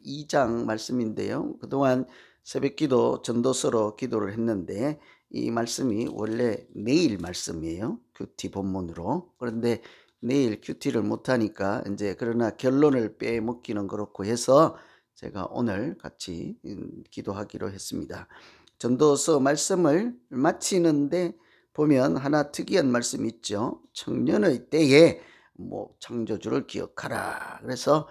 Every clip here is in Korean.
2장 말씀인데요. 그동안 새벽기도 전도서로 기도를 했는데 이 말씀이 원래 내일 말씀이에요. 큐티 본문으로. 그런데 내일 큐티를 못하니까 이제 그러나 결론을 빼먹기는 그렇고 해서 제가 오늘 같이 기도하기로 했습니다. 전도서 말씀을 마치는데 보면 하나 특이한 말씀이 있죠. 청년의 때에 창조주를 기억하라. 그래서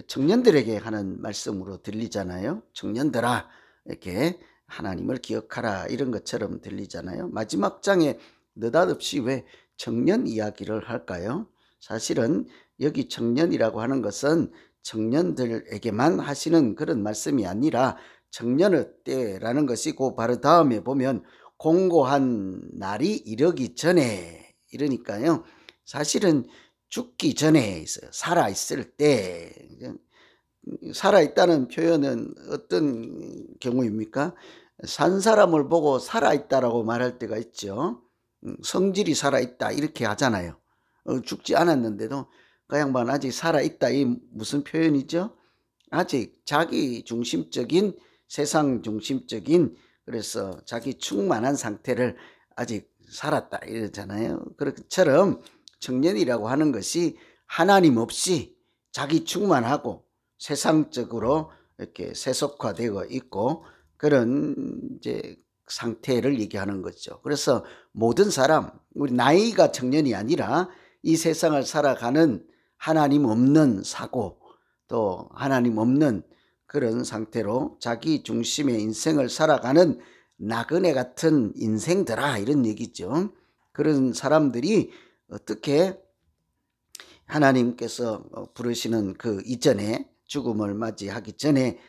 청년들에게 하는 말씀으로 들리잖아요. 청년들아, 이렇게 하나님을 기억하라, 이런 것처럼 들리잖아요. 마지막 장에 느닷없이 왜 청년 이야기를 할까요? 사실은 여기 청년이라고 하는 것은 청년들에게만 하시는 그런 말씀이 아니라 청년의 때라는 것이고, 바로 다음에 보면 공고한 날이 이르기 전에, 이러니까요. 사실은 죽기 전에 있어요. 살아있을 때. 살아있다는 표현은 어떤 경우입니까? 산 사람을 보고 살아있다라고 말할 때가 있죠. 성질이 살아있다 이렇게 하잖아요. 죽지 않았는데도 그 양반 아직 살아있다, 이 무슨 표현이죠? 아직 자기 중심적인, 세상 중심적인, 그래서 자기 충만한 상태를 아직 살았다 이러잖아요. 그것처럼 청년이라고 하는 것이 하나님 없이 자기 충만하고 세상적으로 이렇게 세속화되어 있고 그런 이제 상태를 얘기하는 거죠. 그래서 모든 사람, 우리 나이가 청년이 아니라 이 세상을 살아가는 하나님 없는 사고, 또 하나님 없는 그런 상태로 자기 중심의 인생을 살아가는 나그네 같은 인생들아, 이런 얘기죠. 그런 사람들이 어떻게 하나님께서 부르시는 그 이전에, 죽음을 맞이하기 전에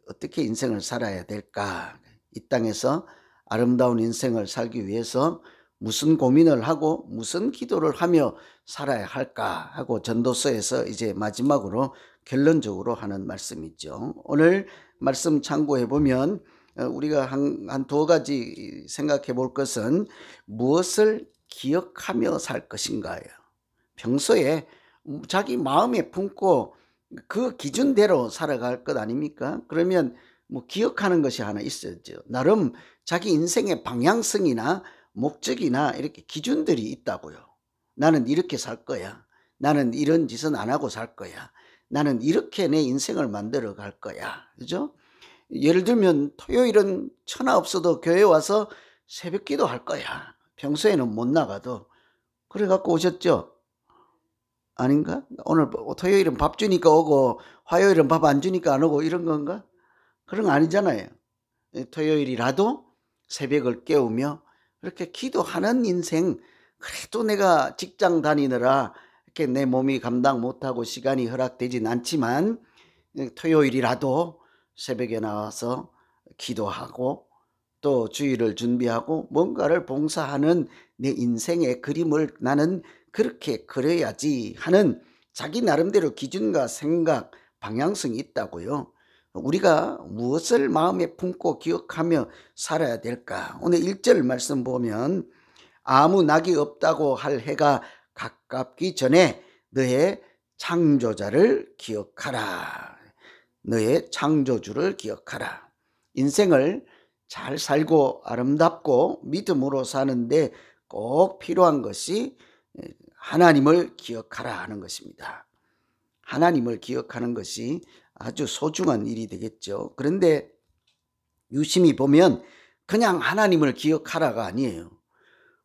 어떻게 인생을 살아야 될까? 이 땅에서 아름다운 인생을 살기 위해서 무슨 고민을 하고 무슨 기도를 하며 살아야 할까 하고 전도서에서 이제 마지막으로 결론적으로 하는 말씀이죠. 오늘 말씀 참고해 보면 우리가 한 두 가지 생각해 볼 것은 무엇을 기억하며 살 것인가요? 평소에 자기 마음에 품고 그 기준대로 살아갈 것 아닙니까? 그러면 기억하는 것이 하나 있어야죠. 나름 자기 인생의 방향성이나 목적이나 이렇게 기준들이 있다고요. 나는 이렇게 살 거야. 나는 이런 짓은 안 하고 살 거야. 나는 이렇게 내 인생을 만들어 갈 거야. 그죠? 예를 들면 토요일은 천하 없어도 교회 와서 새벽 기도 할 거야. 평소에는 못 나가도. 그래 갖고 오셨죠? 아닌가? 오늘 토요일은 밥 주니까 오고 화요일은 밥 안 주니까 안 오고 이런 건가? 그런 거 아니잖아요. 토요일이라도 새벽을 깨우며 그렇게 기도하는 인생. 그래도 내가 직장 다니느라 이렇게 내 몸이 감당 못하고 시간이 허락되진 않지만 토요일이라도 새벽에 나와서 기도하고 또 주일을 준비하고 뭔가를 봉사하는 내 인생의 그림을 나는 그렇게 그려야지 하는 자기 나름대로 기준과 생각, 방향성이 있다고요. 우리가 무엇을 마음에 품고 기억하며 살아야 될까? 오늘 1절 말씀 보면 아무 낙이 없다고 할 해가 가깝기 전에 너의 창조자를 기억하라. 너의 창조주를 기억하라. 인생을 잘 살고 아름답고 믿음으로 사는데 꼭 필요한 것이 하나님을 기억하라 하는 것입니다. 하나님을 기억하는 것이 아주 소중한 일이 되겠죠. 그런데 유심히 보면 그냥 하나님을 기억하라가 아니에요.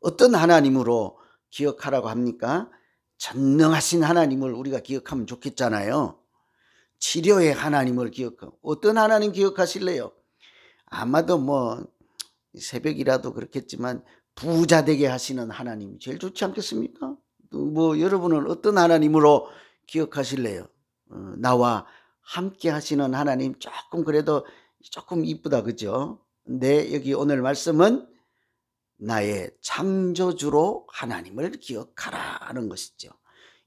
어떤 하나님으로 기억하라고 합니까? 전능하신 하나님을 우리가 기억하면 좋겠잖아요. 치료의 하나님을 기억하고. 어떤 하나님 기억하실래요? 아마도 새벽이라도 그렇겠지만 부자 되게 하시는 하나님이 제일 좋지 않겠습니까? 여러분은 어떤 하나님으로 기억하실래요? 나와 함께 하시는 하나님, 그래도 조금 이쁘다, 그죠? 근데 여기 오늘 말씀은 나의 창조주로 하나님을 기억하라 하는 것이죠.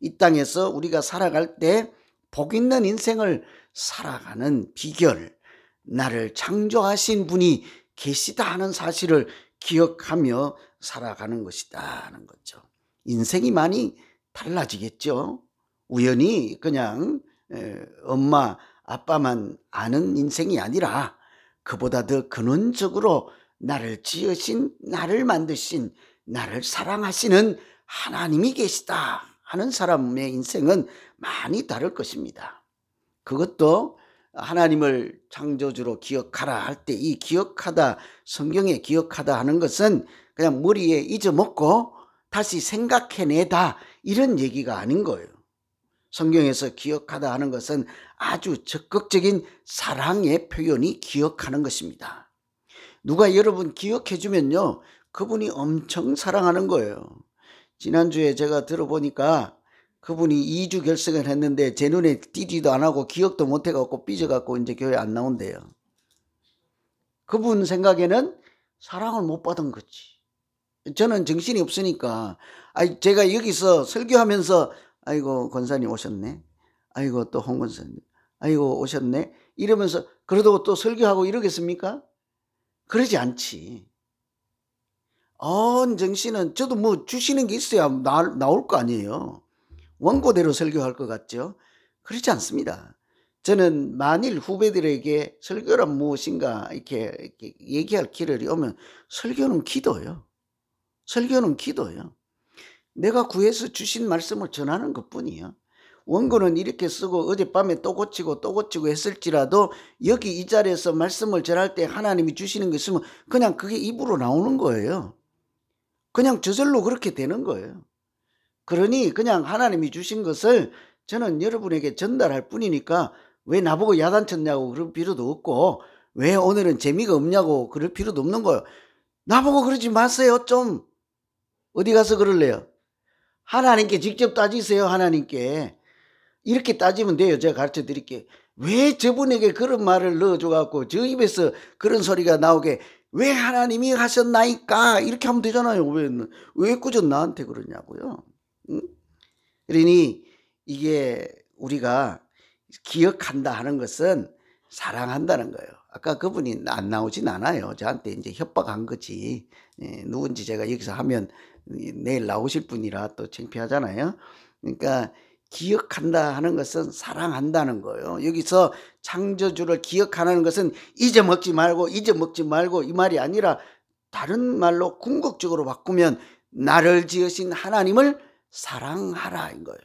이 땅에서 우리가 살아갈 때 복 있는 인생을 살아가는 비결, 나를 창조하신 분이 계시다 하는 사실을 기억하며 살아가는 것이다 하는 거죠. 인생이 많이 달라지겠죠. 우연히 그냥 엄마 아빠만 아는 인생이 아니라 그보다 더 근원적으로 나를 지으신, 나를 만드신, 나를 사랑하시는 하나님이 계시다 하는 사람의 인생은 많이 다를 것입니다. 그것도 하나님을 창조주로 기억하라 할 때 이 기억하다, 성경에 기억하다 하는 것은 그냥 머리에 잊어먹고 다시 생각해내다 이런 얘기가 아닌 거예요. 성경에서 기억하다 하는 것은 아주 적극적인 사랑의 표현이 기억하는 것입니다. 누가 여러분 기억해 주면요, 그분이 엄청 사랑하는 거예요. 지난주에 제가 들어보니까 그분이 2주 결석을 했는데 제 눈에 띄지도 안 하고 기억도 못 해갖고 삐져갖고 이제 교회 안 나온대요. 그분 생각에는 사랑을 못 받은 거지. 저는 정신이 없으니까 제가 여기서 설교하면서 아이고 권사님 오셨네, 아이고 또 홍 권사님 아이고 오셨네 이러면서 그래도 또 설교하고 이러겠습니까? 그러지 않지. 정신은 저도 뭐 주시는 게 있어야 나올 거 아니에요. 원고대로 설교할 것 같죠? 그렇지 않습니다. 저는 만일 후배들에게 설교란 무엇인가 이렇게 얘기할 기회이 오면 설교는 기도예요. 설교는 기도예요. 내가 구해서 주신 말씀을 전하는 것뿐이에요. 원고는 이렇게 쓰고 어젯밤에 또 고치고 했을지라도 여기 이 자리에서 말씀을 전할 때 하나님이 주시는 게 있으면 그냥 그게 입으로 나오는 거예요. 그냥 저절로 그렇게 되는 거예요. 그러니 그냥 하나님이 주신 것을 저는 여러분에게 전달할 뿐이니까 왜 나보고 야단쳤냐고 그럴 필요도 없고 왜 오늘은 재미가 없냐고 그럴 필요도 없는 거예요. 나보고 그러지 마세요. 좀 어디 가서 그럴래요? 하나님께 직접 따지세요. 하나님께. 이렇게 따지면 돼요. 제가 가르쳐 드릴게요. 왜 저분에게 그런 말을 넣어줘갖고 저 입에서 그런 소리가 나오게 왜 하나님이 하셨나이까 이렇게 하면 되잖아요. 왜 꾸준 나한테 그러냐고요. 응? 그러니 이게 우리가 기억한다 하는 것은 사랑한다는 거예요. 아까 그분이 안 나오진 않아요. 저한테 이제 협박한 거지. 누군지 제가 여기서 하면 내일 나오실 분이라 또 창피하잖아요. 그러니까 기억한다 하는 것은 사랑한다는 거예요. 여기서 창조주를 기억하는 것은 잊어먹지 말고 이 말이 아니라 다른 말로 궁극적으로 바꾸면 나를 지으신 하나님을 사랑하라인 거예요.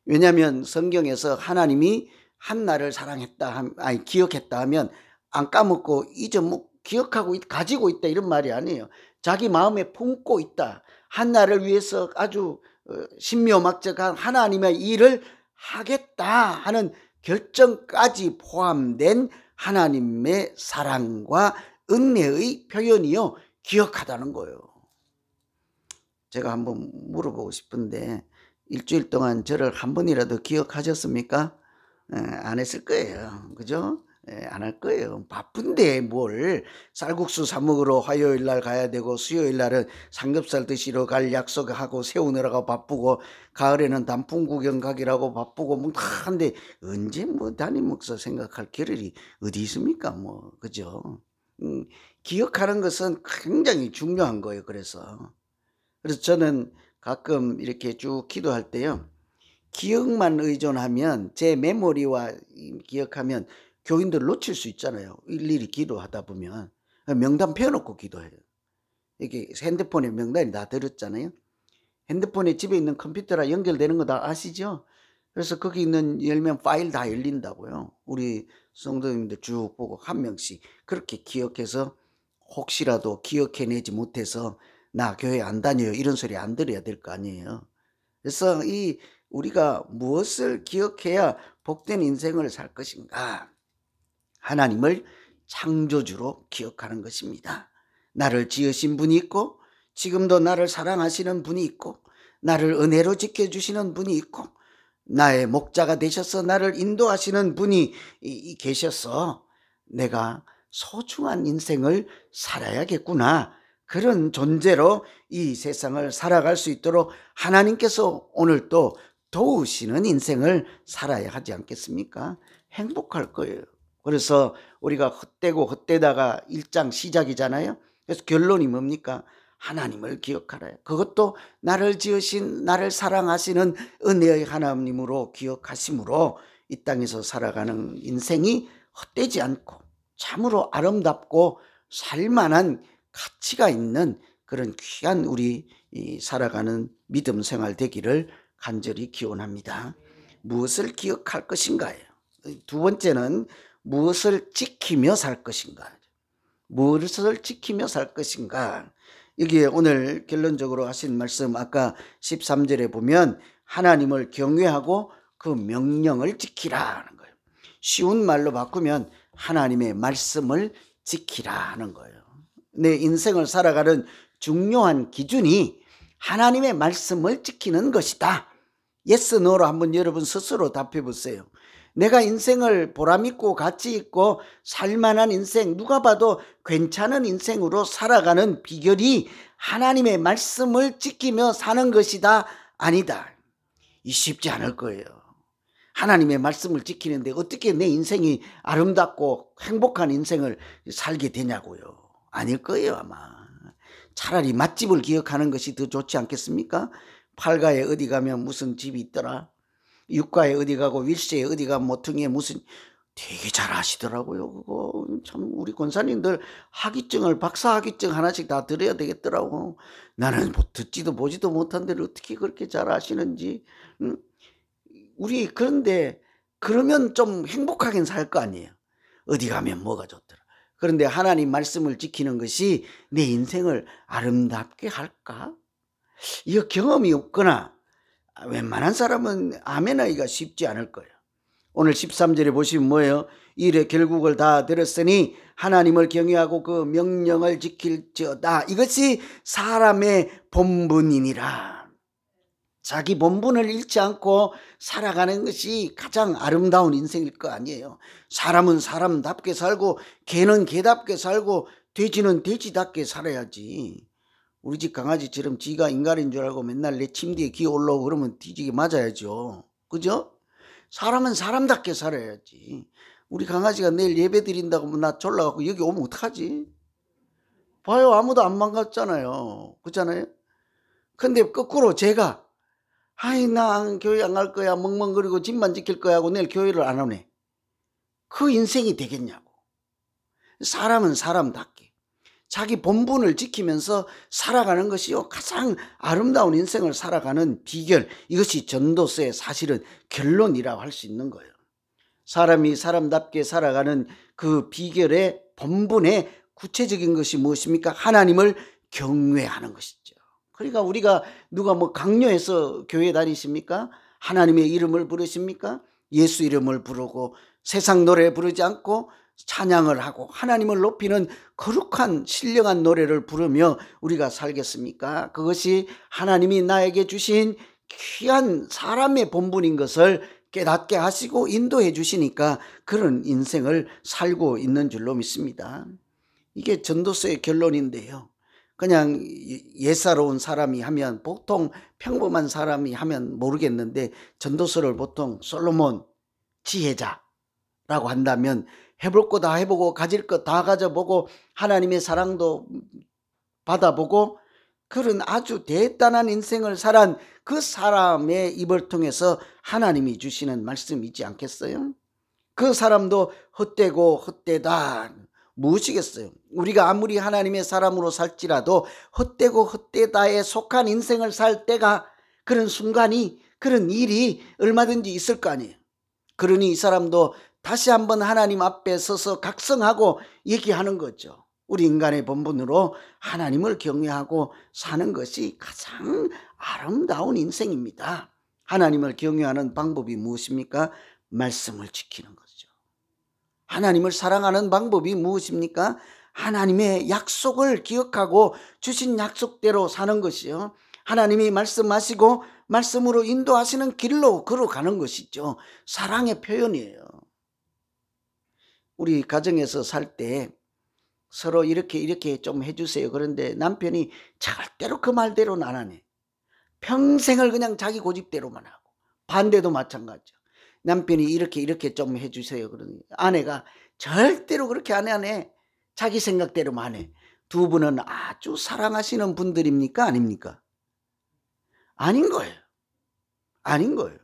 왜냐하면 성경에서 하나님이 한나를 사랑했다, 기억했다 하면 안 까먹고 기억하고 가지고 있다 이런 말이 아니에요. 자기 마음에 품고 있다. 한나를 위해서 아주 신묘막적한 하나님의 일을 하겠다 하는 결정까지 포함된 하나님의 사랑과 은혜의 표현이요, 기억하다는 거예요. 제가 한번 물어보고 싶은데 일주일 동안 저를 한 번이라도 기억하셨습니까? 안 했을 거예요. 그죠? 안 할 거예요. 바쁜데 뭘 쌀국수 사 먹으러 화요일 날 가야 되고 수요일 날은 삼겹살 드시러 갈 약속하고 세우느라고 바쁘고 가을에는 단풍 구경 가기라고 바쁘고 뭐 다 한데 언제 뭐 담임 목사 생각할 겨를이 어디 있습니까? 뭐 그죠? 기억하는 것은 굉장히 중요한 거예요. 그래서 저는 가끔 이렇게 쭉 기도할 때요, 기억만 의존하면 제 메모리와 기억하면 교인들 놓칠 수 있잖아요. 일일이 기도하다 보면 명단 펴놓고 기도해요. 이게 핸드폰에 명단이 다 들었잖아요. 핸드폰에 집에 있는 컴퓨터랑 연결되는 거 다 아시죠? 그래서 거기 있는 열면 파일 다 열린다고요. 우리 성도님들 쭉 보고 한 명씩 그렇게 기억해서 혹시라도 기억해내지 못해서 나 교회 안 다녀요 이런 소리 안 들어야 될 거 아니에요. 그래서 우리가 무엇을 기억해야 복된 인생을 살 것인가? 하나님을 창조주로 기억하는 것입니다. 나를 지으신 분이 있고 지금도 나를 사랑하시는 분이 있고 나를 은혜로 지켜주시는 분이 있고 나의 목자가 되셔서 나를 인도하시는 분이 계셔서 내가 소중한 인생을 살아야겠구나. 그런 존재로 이 세상을 살아갈 수 있도록 하나님께서 오늘 또 도우시는 인생을 살아야 하지 않겠습니까? 행복할 거예요. 그래서 우리가 헛되다가 1장 시작이잖아요. 그래서 결론이 뭡니까? 하나님을 기억하라. 그것도 나를 지으신 나를 사랑하시는 은혜의 하나님으로 기억하심으로 이 땅에서 살아가는 인생이 헛되지 않고 참으로 아름답고 살만한 가치가 있는 그런 귀한 우리 살아가는 믿음 생활 되기를 간절히 기원합니다. 무엇을 기억할 것인가예요. 두 번째는 무엇을 지키며 살 것인가. 무엇을 지키며 살 것인가. 여기에 오늘 결론적으로 하신 말씀 아까 13절에 보면 하나님을 경외하고 그 명령을 지키라 하는 거예요. 쉬운 말로 바꾸면 하나님의 말씀을 지키라 하는 거예요. 내 인생을 살아가는 중요한 기준이 하나님의 말씀을 지키는 것이다. 예스, 노로 한번 여러분 스스로 답해 보세요. 내가 인생을 보람있고 가치있고 살만한 인생, 누가 봐도 괜찮은 인생으로 살아가는 비결이 하나님의 말씀을 지키며 사는 것이다, 아니다. 이 쉽지 않을 거예요. 하나님의 말씀을 지키는데 어떻게 내 인생이 아름답고 행복한 인생을 살게 되냐고요. 아닐 거예요, 아마. 차라리 맛집을 기억하는 것이 더 좋지 않겠습니까? 팔가에 어디 가면 무슨 집이 있더라. 육가에 어디 가고 윌시에 어디 가면 모퉁이에 무슨, 되게 잘 아시더라고요. 그거 참 우리 권사님들 학위증을, 박사 학위증 하나씩 다 들어야 되겠더라고. 나는 뭐 듣지도 보지도 못한 데를 어떻게 그렇게 잘 아시는지. 우리 그런데 그러면 좀 행복하긴 살 거 아니에요. 어디 가면 뭐가 좋더라. 그런데 하나님 말씀을 지키는 것이 내 인생을 아름답게 할까? 이거 경험이 없거나 웬만한 사람은 아멘하기가 쉽지 않을 거예요. 오늘 13절에 보시면 뭐예요? 이래 결국을 다 들었으니 하나님을 경외하고 그 명령을 지킬지어다. 이것이 사람의 본분이니라. 자기 본분을 잃지 않고 살아가는 것이 가장 아름다운 인생일 거 아니에요. 사람은 사람답게 살고 개는 개답게 살고 돼지는 돼지답게 살아야지. 우리 집 강아지처럼 지가 인간인 줄 알고 맨날 내 침대에 기어 올라오고 그러면 뒤지게 맞아야죠. 그죠? 사람은 사람답게 살아야지. 우리 강아지가 내일 예배 드린다고 하면 나 졸라갖고 여기 오면 어떡하지? 봐요, 아무도 안 반갑잖아요. 그렇잖아요? 근데 거꾸로 제가 아이 나 교회 안 갈 거야, 멍멍거리고 집만 지킬 거야 하고 내일 교회를 안 오네. 그 인생이 되겠냐고. 사람은 사람답게 자기 본분을 지키면서 살아가는 것이요, 가장 아름다운 인생을 살아가는 비결, 이것이 전도서의 사실은 결론이라고 할 수 있는 거예요. 사람이 사람답게 살아가는 그 비결의 본분의 구체적인 것이 무엇입니까? 하나님을 경외하는 것이죠. 그러니까 우리가 누가 뭐 강요해서 교회 다니십니까? 하나님의 이름을 부르십니까? 예수 이름을 부르고 세상 노래 부르지 않고 찬양을 하고 하나님을 높이는 거룩한 신령한 노래를 부르며 우리가 살겠습니까? 그것이 하나님이 나에게 주신 귀한 사람의 본분인 것을 깨닫게 하시고 인도해 주시니까 그런 인생을 살고 있는 줄로 믿습니다. 이게 전도서의 결론인데요. 그냥 예사로운 사람이 하면, 보통 평범한 사람이 하면 모르겠는데 전도서를 보통 솔로몬 지혜자라고 한다면 해볼 거 다 해보고 가질 거 다 가져보고 하나님의 사랑도 받아보고 그런 아주 대단한 인생을 살한 그 사람의 입을 통해서 하나님이 주시는 말씀이지 않겠어요? 그 사람도 헛되고 헛되다. 무엇이겠어요? 우리가 아무리 하나님의 사람으로 살지라도 헛되고 헛되다에 속한 인생을 살 때가, 그런 순간이, 그런 일이 얼마든지 있을 거 아니에요. 그러니 이 사람도 다시 한번 하나님 앞에 서서 각성하고 얘기하는 거죠. 우리 인간의 본분으로 하나님을 경외하고 사는 것이 가장 아름다운 인생입니다. 하나님을 경외하는 방법이 무엇입니까? 말씀을 지키는 거죠. 하나님을 사랑하는 방법이 무엇입니까? 하나님의 약속을 기억하고 주신 약속대로 사는 것이요, 하나님이 말씀하시고 말씀으로 인도하시는 길로 걸어가는 것이죠. 사랑의 표현이에요. 우리 가정에서 살 때 서로 이렇게 좀 해주세요. 그런데 남편이 절대로 그 말대로는 안 하네. 평생을 그냥 자기 고집대로만 하고, 반대도 마찬가지죠. 남편이 이렇게 좀 해주세요. 그러니 아내가 절대로 그렇게 안 하네. 자기 생각대로만 해. 두 분은 아주 사랑하시는 분들입니까? 아닙니까? 아닌 거예요. 아닌 거예요.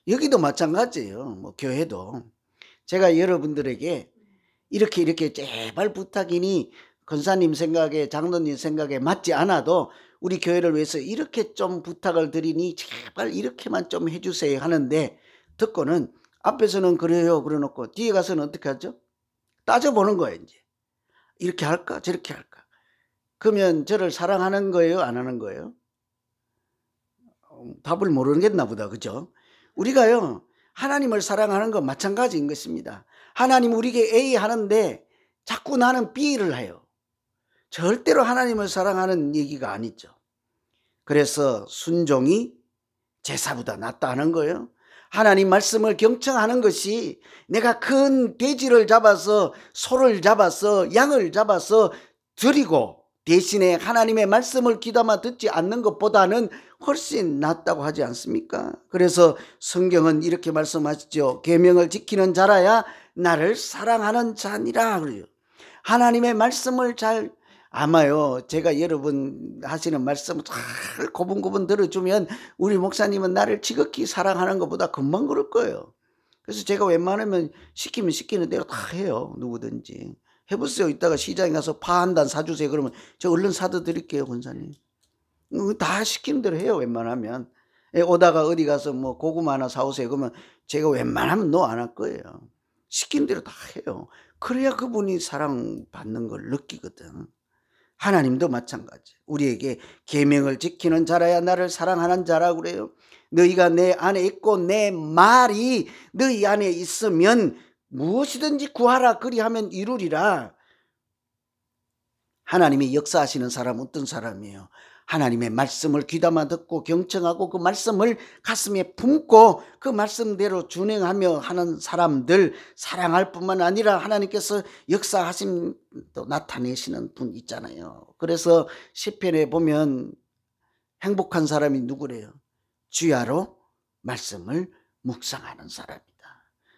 여기도 마찬가지예요. 뭐 교회도. 제가 여러분들에게 이렇게 제발 부탁이니 권사님 생각에 장로님 생각에 맞지 않아도 우리 교회를 위해서 이렇게 좀 부탁을 드리니 제발 이렇게만 좀 해주세요 하는데 듣고는 앞에서는 그래요 그러놓고 뒤에 가서는 어떻게 하죠? 따져보는 거예요. 이제 이렇게 할까 저렇게 할까. 그러면 저를 사랑하는 거예요 안 하는 거예요? 답을 모르겠나 보다. 그죠? 우리가요 하나님을 사랑하는 건 마찬가지인 것입니다. 하나님 우리에게 A 하는데 자꾸 나는 B를 해요. 절대로 하나님을 사랑하는 얘기가 아니죠. 그래서 순종이 제사보다 낫다 하는 거예요. 하나님 말씀을 경청하는 것이 내가 큰 돼지를 잡아서 소를 잡아서 양을 잡아서 드리고 대신에 하나님의 말씀을 귀담아 듣지 않는 것보다는 훨씬 낫다고 하지 않습니까? 그래서 성경은 이렇게 말씀하시죠. 계명을 지키는 자라야 나를 사랑하는 자니라 그래요. 하나님의 말씀을 잘 아마요 제가 여러분 하시는 말씀 잘 고분고분 들어주면 우리 목사님은 나를 지극히 사랑하는 것보다 금방 그럴 거예요. 그래서 제가 웬만하면 시키면 시키는 대로 다 해요. 누구든지 해보세요. 이따가 시장에 가서 파 한 단 사주세요 그러면 저 얼른 사다 드릴게요. 권사님 다 시키는 대로 해요. 웬만하면 오다가 어디 가서 뭐 고구마 하나 사오세요 그러면 제가 웬만하면 노 안 할 거예요. 시키는 대로 다 해요. 그래야 그분이 사랑받는 걸 느끼거든. 하나님도 마찬가지. 우리에게 계명을 지키는 자라야 나를 사랑하는 자라고 그래요. 너희가 내 안에 있고 내 말이 너희 안에 있으면 무엇이든지 구하라 그리하면 이루리라. 하나님이 역사하시는 사람은 어떤 사람이에요? 하나님의 말씀을 귀담아 듣고 경청하고 그 말씀을 가슴에 품고 그 말씀대로 준행하며 하는 사람들 사랑할 뿐만 아니라 하나님께서 역사하심 또 나타내시는 분 있잖아요. 그래서 시편에 보면 행복한 사람이 누구래요? 주야로 말씀을 묵상하는 사람이다.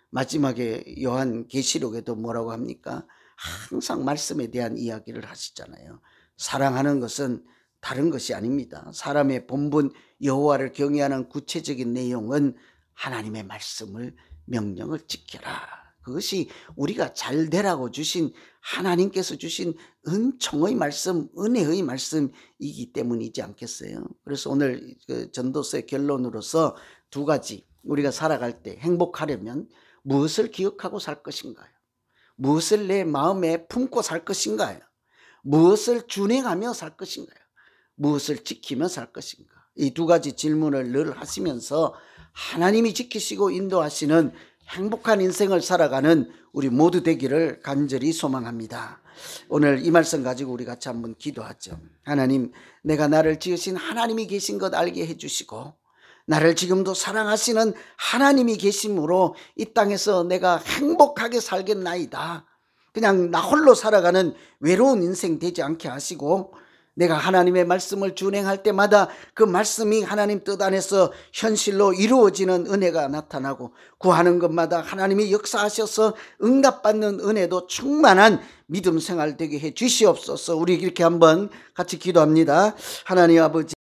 마지막에 요한계시록에도 뭐라고 합니까? 항상 말씀에 대한 이야기를 하시잖아요. 사랑하는 것은 다른 것이 아닙니다. 사람의 본분 여호와를 경외하는 구체적인 내용은 하나님의 말씀을 명령을 지켜라. 그것이 우리가 잘 되라고 주신 하나님께서 주신 은총의 말씀, 은혜의 말씀이기 때문이지 않겠어요? 그래서 오늘 그 전도서의 결론으로서 두 가지 우리가 살아갈 때 행복하려면 무엇을 기억하고 살 것인가요? 무엇을 내 마음에 품고 살 것인가요? 무엇을 준행하며 살 것인가요? 무엇을 지키며 살 것인가? 이 두 가지 질문을 늘 하시면서 하나님이 지키시고 인도하시는 행복한 인생을 살아가는 우리 모두 되기를 간절히 소망합니다. 오늘 이 말씀 가지고 우리 같이 한번 기도하죠. 하나님, 내가 나를 지으신 하나님이 계신 것 알게 해주시고 나를 지금도 사랑하시는 하나님이 계심으로 이 땅에서 내가 행복하게 살겠나이다. 그냥 나 홀로 살아가는 외로운 인생 되지 않게 하시고 내가 하나님의 말씀을 준행할 때마다 그 말씀이 하나님 뜻 안에서 현실로 이루어지는 은혜가 나타나고 구하는 것마다 하나님이 역사하셔서 응답받는 은혜도 충만한 믿음 생활 되게 해 주시옵소서. 우리 이렇게 한번 같이 기도합니다. 하나님 아버지